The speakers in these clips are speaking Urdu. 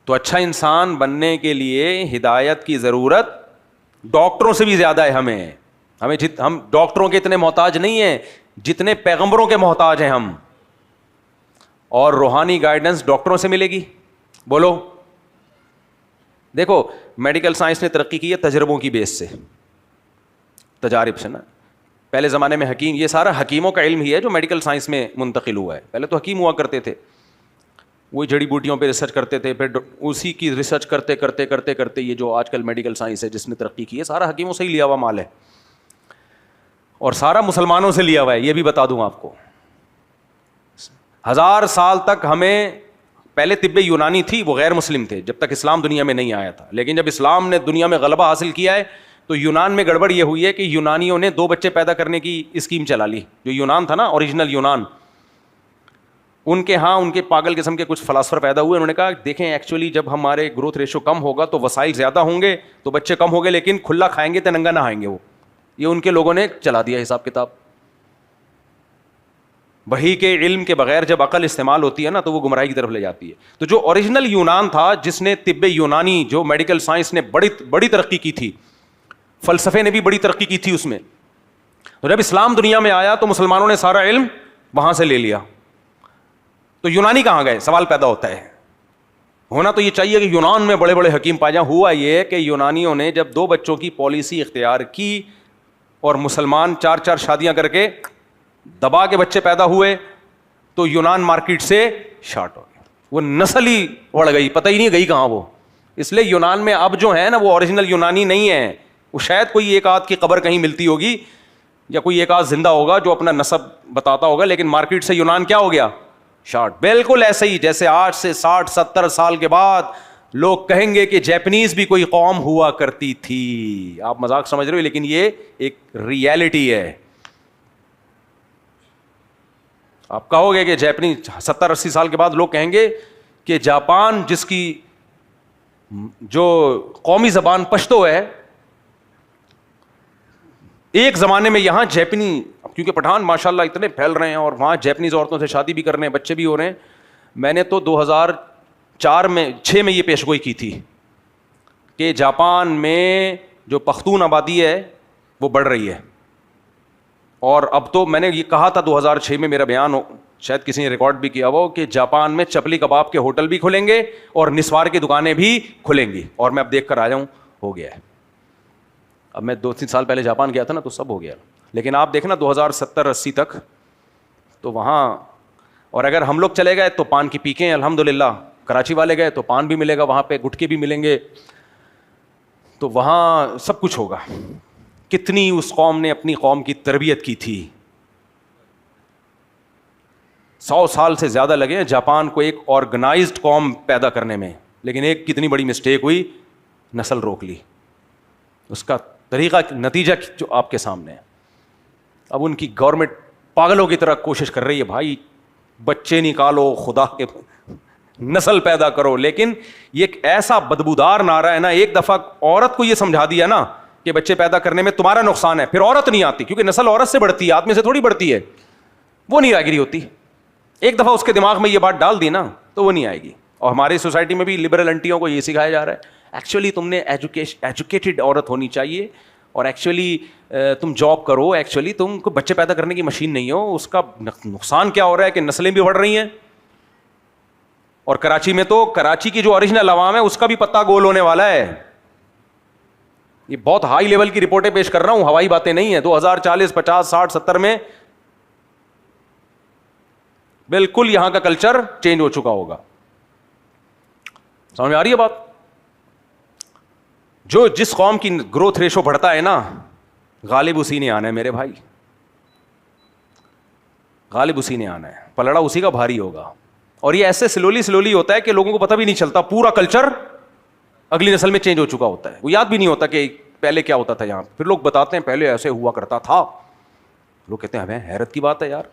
تو اچھا انسان بننے کے لیے ہدایت کی ضرورت ڈاکٹروں سے بھی زیادہ ہے. ہم ڈاکٹروں کے اتنے محتاج نہیں ہیں جتنے پیغمبروں کے محتاج ہیں ہم. اور روحانی گائیڈنس ڈاکٹروں سے ملے گی. بولو, دیکھو میڈیکل سائنس نے ترقی کی ہے تجربوں کی بیس سے, تجارب سے نا. پہلے زمانے میں حکیم, یہ سارا حکیموں کا علم ہی ہے جو میڈیکل سائنس میں منتقل ہوا ہے. پہلے تو حکیم ہوا کرتے تھے, وہی جڑی بوٹیوں پہ ریسرچ کرتے تھے, پھر اسی کی ریسرچ کرتے کرتے کرتے کرتے یہ جو آج کل میڈیکل سائنس ہے جس نے ترقی کی ہے, سارا حکیموں سے ہی لیا ہوا مال ہے, اور سارا مسلمانوں سے لیا ہوا ہے. یہ بھی بتا دوں آپ کو, 1000 سال تک ہمیں, پہلے طب یونانی تھی, وہ غیر مسلم تھے جب تک اسلام دنیا میں نہیں آیا تھا. لیکن جب اسلام نے دنیا میں غلبہ حاصل کیا ہے تو یونان میں گڑبڑ یہ ہوئی ہے کہ یونانیوں نے 2 بچے پیدا کرنے کی اسکیم چلا لی. جو یونان تھا نا, اوریجنل یونان, ان کے پاگل قسم کے کچھ فلاسفر پیدا ہوئے. انہوں نے کہا دیکھیں ایکچولی جب ہمارے گروتھ ریشو کم ہوگا تو وسائل زیادہ ہوں گے تو بچے کم ہوں گے, لیکن کھلا کھائیں گے تو ننگا نہ آئیں گے. وہ یہ ان کے لوگوں نے چلا دیا حساب کتاب. وحی کے علم کے بغیر جب عقل استعمال ہوتی ہے نا تو وہ گمراہی کی طرف لے جاتی ہے. تو جو اوریجنل یونان تھا جس نے طب یونانی, جو میڈیکل سائنس نے بڑی ترقی کی تھی, فلسفے نے بھی بڑی ترقی کی تھی اس میں, تو جب اسلام دنیا میں آیا تو مسلمانوں نے سارا علم وہاں سے لے لیا. تو یونانی کہاں گئے سوال پیدا ہوتا ہے. ہونا تو یہ چاہیے کہ یونان میں بڑے بڑے حکیم پائے جائیں. ہوا یہ کہ یونانیوں نے جب 2 بچوں کی پالیسی اختیار کی اور مسلمان 4 شادیاں کر کے دبا کے بچے پیدا ہوئے تو یونان مارکیٹ سے شارٹ ہو گیا. وہ نسل ہی اڑ گئی, پتہ ہی نہیں گئی کہاں وہ. اس لیے یونان میں اب جو ہے نا وہ اوریجنل یونانی نہیں ہے. وہ شاید کوئی ایک آدھ کی قبر کہیں ملتی ہوگی یا کوئی ایک آدھ زندہ ہوگا جو اپنا نسب بتاتا ہوگا, لیکن مارکیٹ سے یونان کیا ہو گیا, شارٹ. بالکل ایسے ہی جیسے آج سے 60-70 سال کے بعد لوگ کہیں گے کہ جیپنیز بھی کوئی قوم ہوا کرتی تھی. آپ مذاق سمجھ رہے ہو لیکن یہ ایک ریئلٹی ہے. آپ کہو گے کہ جیپنیز 70-80 سال کے بعد لوگ کہیں گے کہ جاپان جس کی جو قومی زبان پشتو ہے, ایک زمانے میں یہاں جیپنی, کیونکہ پٹھان ماشاءاللہ اتنے پھیل رہے ہیں اور وہاں جیپنیز عورتوں سے شادی بھی کر رہے ہیں, بچے بھی ہو رہے ہیں. میں نے تو 2006 میں یہ پیشگوئی کی تھی کہ جاپان میں جو پختون آبادی ہے وہ بڑھ رہی ہے. اور اب تو میں نے یہ کہا تھا 2006 میں, میرا بیان ہو, شاید کسی نے ریکارڈ بھی کیا وہ, کہ جاپان میں چپلی کباب کے ہوٹل بھی کھلیں گے اور نسوار کی دکانیں بھی کھلیں گی. اور میں اب دیکھ کر آیا ہوں, ہو گیا ہے. اب میں 2-3 سال پہلے جاپان گیا تھا نا تو سب ہو گیا. لیکن آپ دیکھنا 2070-80 تک تو وہاں, اور اگر ہم لوگ چلے گئے تو پان کی پیکیں, الحمدللہ کراچی والے گئے تو پان بھی ملے گا وہاں پہ, گٹکے بھی ملیں گے, تو وہاں سب کچھ ہوگا. کتنی اس قوم نے اپنی قوم کی تربیت کی تھی, 100 سال سے زیادہ لگے ہیں جاپان کو ایک آرگنائزڈ قوم پیدا کرنے میں, لیکن ایک کتنی بڑی مسٹیک ہوئی, نسل روک لی. اس کا طریقہ, نتیجہ جو آپ کے سامنے ہے. اب ان کی گورنمنٹ پاگلوں کی طرح کوشش کر رہی ہے, بھائی بچے نکالو, خدا کے نسل پیدا کرو. لیکن یہ ایک ایسا بدبودار نعرہ ہے نا, ایک دفعہ عورت کو یہ سمجھا دیا نا کہ بچے پیدا کرنے میں تمہارا نقصان ہے, پھر عورت نہیں آتی, کیونکہ نسل عورت سے بڑھتی ہے, آدمی سے تھوڑی بڑھتی ہے, وہ نہیں راگری ہوتی. ایک دفعہ اس کے دماغ میں یہ بات ڈال دی نا تو وہ نہیں آئے گی. اور ہماری سوسائٹی میں بھی لبرل انٹیوں کو یہ سکھایا جا رہا ہے, ایکچولی تم نے ایجوکیٹڈ عورت ہونی چاہیے, اور ایکچولی تم جاب کرو, ایکچولی تم کو بچے پیدا کرنے کی مشین نہیں ہو. اس کا نقصان کیا ہو رہا ہے کہ نسلیں بھی بڑھ رہی ہیں. اور کراچی میں تو, کراچی کی جو اوریجنل عوام ہے اس کا بھی پتہ گول ہونے والا ہے. یہ بہت ہائی لیول کی رپورٹیں پیش کر رہا ہوں, ہوائی باتیں نہیں ہیں. 2040, 50, 60, 70 میں بالکل یہاں کا کلچر چینج ہو چکا ہوگا. سمجھ میں آ رہی ہے بات؟ جو جس قوم کی گروتھ ریشو بڑھتا ہے نا, غالب اسی نے آنا ہے میرے بھائی, غالب اسی نے آنا ہے, پلڑا اسی کا بھاری ہوگا. اور یہ ایسے سلولی ہوتا ہے کہ لوگوں کو پتہ بھی نہیں چلتا, پورا کلچر اگلی نسل میں چینج ہو چکا ہوتا ہے. وہ یاد بھی نہیں ہوتا کہ پہلے کیا ہوتا تھا یہاں. پھر لوگ بتاتے ہیں پہلے ایسے ہوا کرتا تھا, لوگ کہتے ہیں ہمیں حیرت کی بات ہے یار.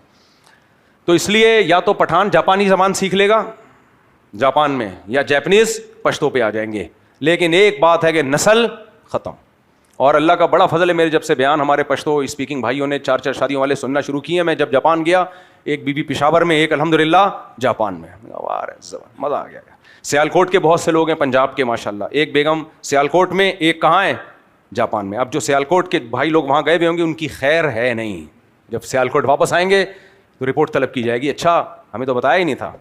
تو اس لیے یا تو پٹھان جاپانی زبان سیکھ لے گا جاپان میں, یا جیپنیز پشتو پہ آ جائیں گے. لیکن ایک بات ہے کہ نسل ختم. اور اللہ کا بڑا فضل ہے, میرے جب سے بیان ہمارے پشتو اسپیکنگ بھائیوں نے 4 شادیوں والے سننا شروع کیے ہیں. میں جب جاپان گیا, ایک بی بی پشاور میں, ایک الحمدللہ جاپان میں, مزہ آ گیا. سیالکوٹ کے بہت سے لوگ ہیں پنجاب کے ماشاءاللہ, ایک بیگم سیالکوٹ میں, ایک کہاں ہے جاپان میں. اب جو سیالکوٹ کے بھائی لوگ وہاں گئے ہوئے ہوں گے ان کی خیر ہے نہیں, جب سیالکوٹ واپس آئیں گے تو رپورٹ طلب کی جائے گی, اچھا ہمیں تو بتایا ہی نہیں تھا.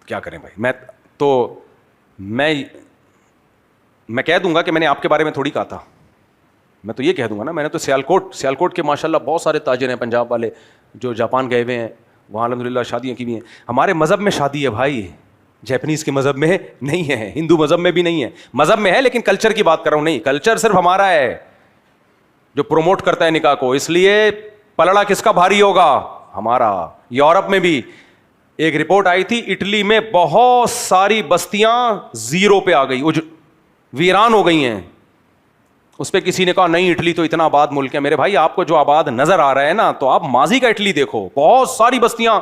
کیا کریں بھائی, میں کہہ دوں گا کہ میں نے آپ کے بارے میں تھوڑی کہا تھا, میں تو یہ کہہ دوں گا نا, میں نے تو سیالکوٹ کے ماشاءاللہ بہت سارے تاجر ہیں پنجاب والے جو جاپان گئے ہوئے ہیں, وہاں الحمدللہ شادیاں کی ہوئی ہیں. ہمارے مذہب میں شادی ہے بھائی, جیپنیز کے مذہب میں نہیں ہے, ہندو مذہب میں بھی نہیں ہے, مذہب میں ہے لیکن کلچر کی بات کر رہا ہوں. نہیں, کلچر صرف ہمارا ہے جو پروموٹ کرتا ہے نکاح کو, اس لیے پلڑا کس کا بھاری ہوگا, ہمارا. یورپ میں بھی ایک رپورٹ آئی تھی, اٹلی میں بہت ساری بستیاں زیرو پہ آ گئی, ویران ہو گئی ہیں. اس پہ کسی نے کہا نہیں اٹلی تو اتنا آباد ملک ہے. میرے بھائی آپ کو جو آباد نظر آ رہا ہے نا, تو آپ ماضی کا اٹلی دیکھو, بہت ساری بستیاں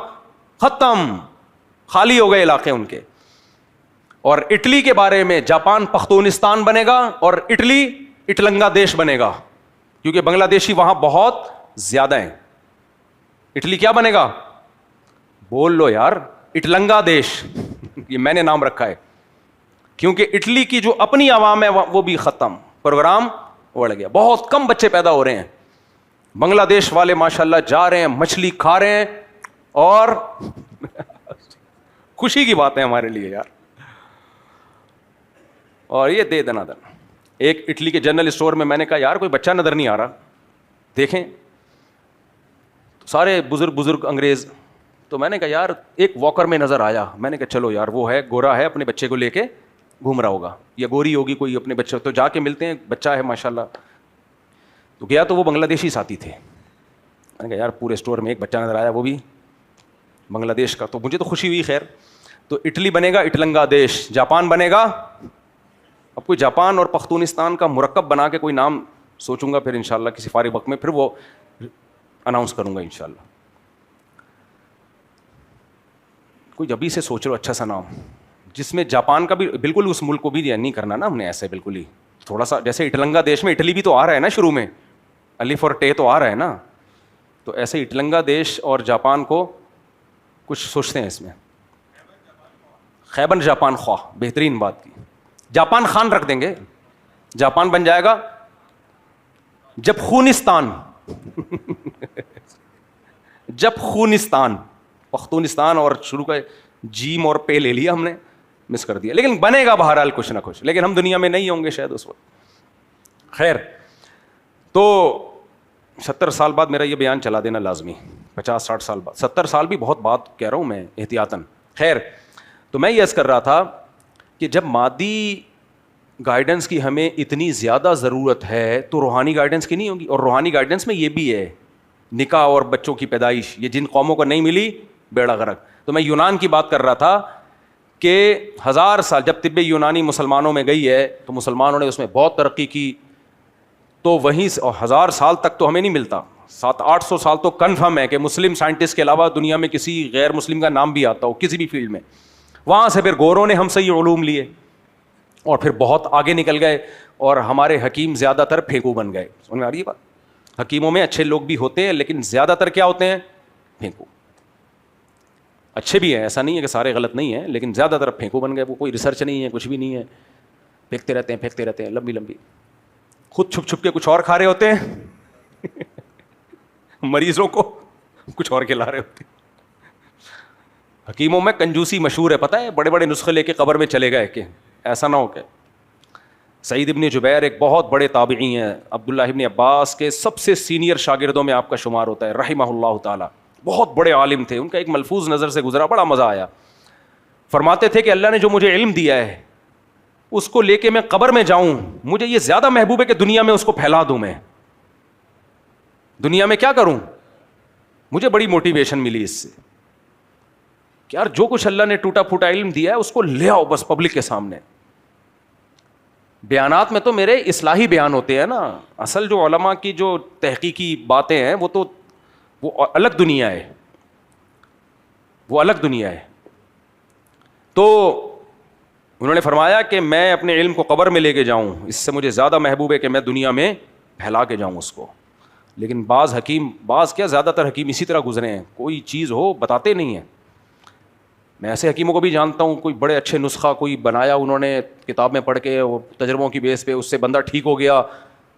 ختم, خالی ہو گئے علاقے ان کے. اور اٹلی کے بارے میں جاپان پختونستان بنے گا اور اٹلی اٹلنگا دیش بنے گا, کیونکہ بنگلہ دیشی وہاں بہت زیادہ ہیں. اٹلی کیا بنے گا, بول لو یار, اٹلنگا دیش, یہ میں نے نام رکھا ہے کیونکہ اٹلی کی جو اپنی عوام ہے وہ بھی ختم, پروگرام بڑھ گیا, بہت کم بچے پیدا ہو رہے ہیں. بنگلہ دیش والے ماشاءاللہ جا رہے ہیں, مچھلی کھا رہے ہیں, اور خوشی کی بات ہے ہمارے لیے یار. اور یہ دے دنا دن. ایک اٹلی کے جنرل اسٹور میں نے کہا یار کوئی بچہ نظر نہیں آ رہا, دیکھیں سارے بزرگ انگریز. تو میں نے کہا یار ایک واکر میں نظر آیا, میں نے کہا چلو یار وہ ہے, گورا ہے, اپنے بچے کو لے کے گھوم رہا ہوگا, یا گوری ہوگی کوئی اپنے بچے, تو جا کے ملتے ہیں, بچہ ہے ماشاءاللہ. تو گیا تو وہ بنگلہ دیشی ساتھی تھے. میں نے کہا یار پورے اسٹور میں ایک بچہ نظر آیا, وہ بھی بنگلہ دیش کا. تو مجھے تو خوشی ہوئی. خیر, تو اٹلی بنے گا اٹلنگا دیش, جاپان بنے گا. اب کوئی جاپان اور پختونستان کا مرکب بنا کے کوئی نام سوچوں گا, پھر انشاءاللہ کسی فارغ وقت میں پھر وہ اناؤنس کروں گا انشاءاللہ. کوئی ابھی سے سوچ لو اچھا سا نام, جس میں جاپان کا بھی بالکل اس ملک کو بھی نہیں کرنا نا ہم نے ایسے, بالکل ہی تھوڑا سا جیسے اٹلنگا دیش میں اٹلی بھی تو آ رہا ہے نا شروع میں, الف اور ٹے تو آ رہا ہے نا, تو ایسے اٹلنگا دیش اور جاپان کو کچھ سوچتے ہیں اس میں. خیبر جاپان خواہ, بہترین بات کی, جاپان خان رکھ دیں گے, جاپان بن جائے گا جب خونستان جب خونستان, پختونستان اور شروع کا جیم اور پے لے لیا ہم نے, مس کر دیا, لیکن بنے گا بہرحال کچھ نہ کچھ, لیکن ہم دنیا میں نہیں ہوں گے شاید اس وقت. خیر, تو 70 سال بعد میرا یہ بیان چلا دینا لازمی, 50-60 سال بعد, 70 سال بھی بہت بات کہہ رہا ہوں میں احتیاطاً. خیر, تو میں یہ عرض کر رہا تھا کہ جب مادی گائیڈنس کی ہمیں اتنی زیادہ ضرورت ہے تو روحانی گائیڈنس کی نہیں ہوگی. اور روحانی گائیڈنس میں یہ بھی ہے, نکاح اور بچوں کی پیدائش, یہ جن قوموں کو نہیں ملی بیڑا غرق. تو میں یونان کی بات کر رہا تھا کہ 1000 سال جب طب یونانی مسلمانوں میں گئی ہے تو مسلمانوں نے اس میں بہت ترقی کی, تو وہیں 1000 سال تک تو ہمیں نہیں ملتا, 700-800 سال تو کنفرم ہے کہ مسلم سائنٹسٹ کے علاوہ دنیا میں کسی غیر مسلم کا نام بھی آتا ہو کسی بھی فیلڈ میں. وہاں سے پھر گوروں نے ہم سے یہ علوم لیے اور پھر بہت آگے نکل گئے, اور ہمارے حکیم زیادہ تر پھینکو بن گئے. سمجھ میں آ رہی ہے بات؟ حکیموں میں اچھے لوگ بھی ہوتے ہیں لیکن زیادہ تر کیا ہوتے ہیں, پھینکو. اچھے بھی ہیں, ایسا نہیں ہے کہ سارے غلط نہیں ہیں, لیکن زیادہ تر پھینکو بن گئے. وہ کوئی ریسرچ نہیں ہے, کچھ بھی نہیں ہے, پھینکتے رہتے ہیں لمبی لمبی, خود چھپ چھپ کے کچھ اور کھا رہے ہوتے ہیں مریضوں کو کچھ اور کھلا رہے ہوتے ہیں. حکیموں میں کنجوسی مشہور ہے, پتہ ہے, بڑے بڑے نسخے لے کے قبر میں چلے گئے کہ ایسا نہ ہو کہ. سعید ابن جبیر ایک بہت بڑے تابعی ہیں, عبداللہ ابن عباس کے سب سے سینئر شاگردوں میں آپ کا شمار ہوتا ہے, رحمہ اللہ تعالیٰ. بہت بڑے عالم تھے. ان کا ایک ملفوظ نظر سے گزرا, بڑا مزہ آیا. فرماتے تھے کہ اللہ نے جو مجھے علم دیا ہے اس کو لے کے میں قبر میں جاؤں, مجھے یہ زیادہ محبوب ہے کہ دنیا میں اس کو پھیلا دوں. میں دنیا میں کیا کروں, مجھے بڑی موٹیویشن ملی اس سے کہ یار جو کچھ اللہ نے ٹوٹا پھوٹا علم دیا ہے اس کو لے آؤ بس پبلک کے سامنے. بیانات میں تو میرے اصلاحی بیان ہوتے ہیں نا, اصل جو علماء کی جو تحقیقی باتیں ہیں وہ الگ دنیا ہے, وہ الگ دنیا ہے. تو انہوں نے فرمایا کہ میں اپنے علم کو قبر میں لے کے جاؤں, اس سے مجھے زیادہ محبوب ہے کہ میں دنیا میں پھیلا کے جاؤں اس کو. لیکن بعض کیا زیادہ تر حکیم اسی طرح گزرے ہیں, کوئی چیز ہو بتاتے نہیں ہیں. میں ایسے حکیموں کو بھی جانتا ہوں, کوئی بڑے اچھے نسخہ کوئی بنایا انہوں نے کتاب میں پڑھ کے, وہ تجربوں کی بیس پہ, اس سے بندہ ٹھیک ہو گیا.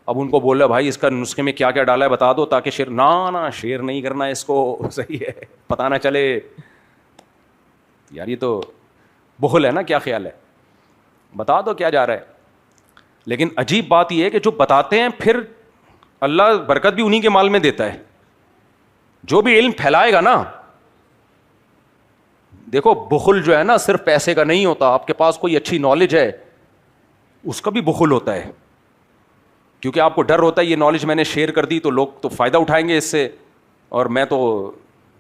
اب ان کو بولا بھائی اس کا نسخے میں کیا کیا ڈالا ہے بتا دو, تاکہ شیئر نہ شیئر نہیں کرنا اس کو, صحیح ہے, پتہ نہ چلے. یار یہ تو بخل ہے نا, کیا خیال ہے, بتا دو کیا جا رہا ہے. لیکن عجیب بات یہ ہے کہ جو بتاتے ہیں پھر اللہ برکت بھی انہی کے مال میں دیتا ہے. جو بھی علم پھیلائے گا نا, دیکھو بخل جو ہے نا صرف پیسے کا نہیں ہوتا. آپ کے پاس کوئی اچھی نالج ہے اس کا بھی بخل ہوتا ہے, کیونکہ آپ کو ڈر ہوتا ہے یہ نالج میں نے شیئر کر دی تو لوگ تو فائدہ اٹھائیں گے اس سے, اور میں تو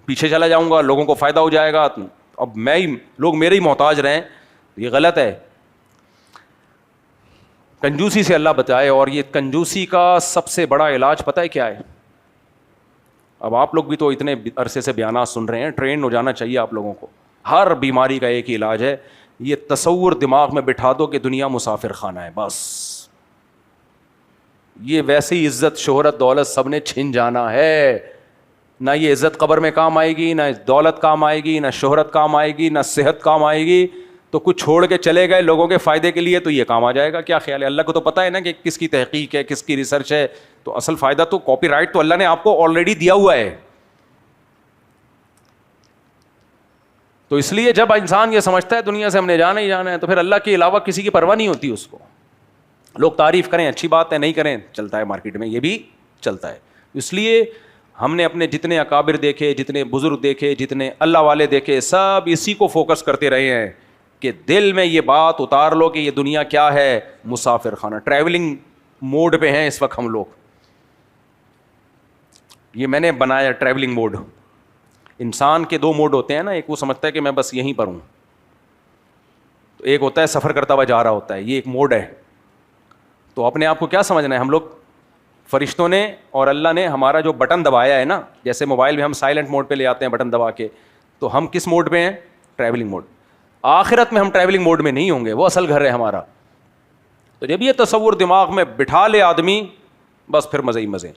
پیچھے چلا جاؤں گا, لوگوں کو فائدہ ہو جائے گا, اب میں ہی لوگ میرے ہی محتاج رہیں. یہ غلط ہے. کنجوسی سے اللہ بچائے. اور یہ کنجوسی کا سب سے بڑا علاج پتہ ہے کیا ہے؟ اب آپ لوگ بھی تو اتنے عرصے سے بیانات سن رہے ہیں, ٹرین ہو جانا چاہیے آپ لوگوں کو. ہر بیماری کا ایک ہی علاج ہے, یہ تصور دماغ میں بٹھا دو کہ دنیا مسافر خانہ ہے بس. یہ ویسی عزت شہرت دولت سب نے چھن جانا ہے. نہ یہ عزت قبر میں کام آئے گی, نہ دولت کام آئے گی, نہ شہرت کام آئے گی, نہ صحت کام آئے گی. تو کچھ چھوڑ کے چلے گئے لوگوں کے فائدے کے لیے تو یہ کام آ جائے گا. کیا خیال ہے؟ اللہ کو تو پتہ ہے نا کہ کس کی تحقیق ہے, کس کی ریسرچ ہے. تو اصل فائدہ تو کاپی رائٹ تو اللہ نے آپ کو آلریڈی دیا ہوا ہے. تو اس لیے جب انسان یہ سمجھتا ہے دنیا سے ہم نے جانا ہی جانا ہے, تو پھر اللہ کے علاوہ کسی کی پرواہ نہیں ہوتی اس کو. لوگ تعریف کریں اچھی بات ہے, نہیں کریں چلتا ہے, مارکیٹ میں یہ بھی چلتا ہے. اس لیے ہم نے اپنے جتنے اکابر دیکھے, جتنے بزرگ دیکھے, جتنے اللہ والے دیکھے, سب اسی کو فوکس کرتے رہے ہیں کہ دل میں یہ بات اتار لو کہ یہ دنیا کیا ہے, مسافر خانہ. ٹریولنگ موڈ پہ ہیں اس وقت ہم لوگ. یہ میں نے بنایا ٹریولنگ موڈ. انسان کے دو موڈ ہوتے ہیں نا, ایک وہ سمجھتا ہے کہ میں بس یہیں پر ہوں, تو ایک ہوتا ہے سفر کرتا ہوا جا رہا ہوتا ہے, یہ ایک موڈ ہے. تو اپنے آپ کو کیا سمجھنا ہے, ہم لوگ فرشتوں نے اور اللہ نے ہمارا جو بٹن دبایا ہے نا, جیسے موبائل میں ہم سائلنٹ موڈ پہ لے آتے ہیں بٹن دبا کے, تو ہم کس موڈ پہ ہیں؟ Travelling mode. آخرت میں ہم ٹریولنگ موڈ میں نہیں ہوں گے, وہ اصل گھر ہے ہمارا. تو جب یہ تصور دماغ میں بٹھا لے آدمی, بس پھر مزے ہی مزے.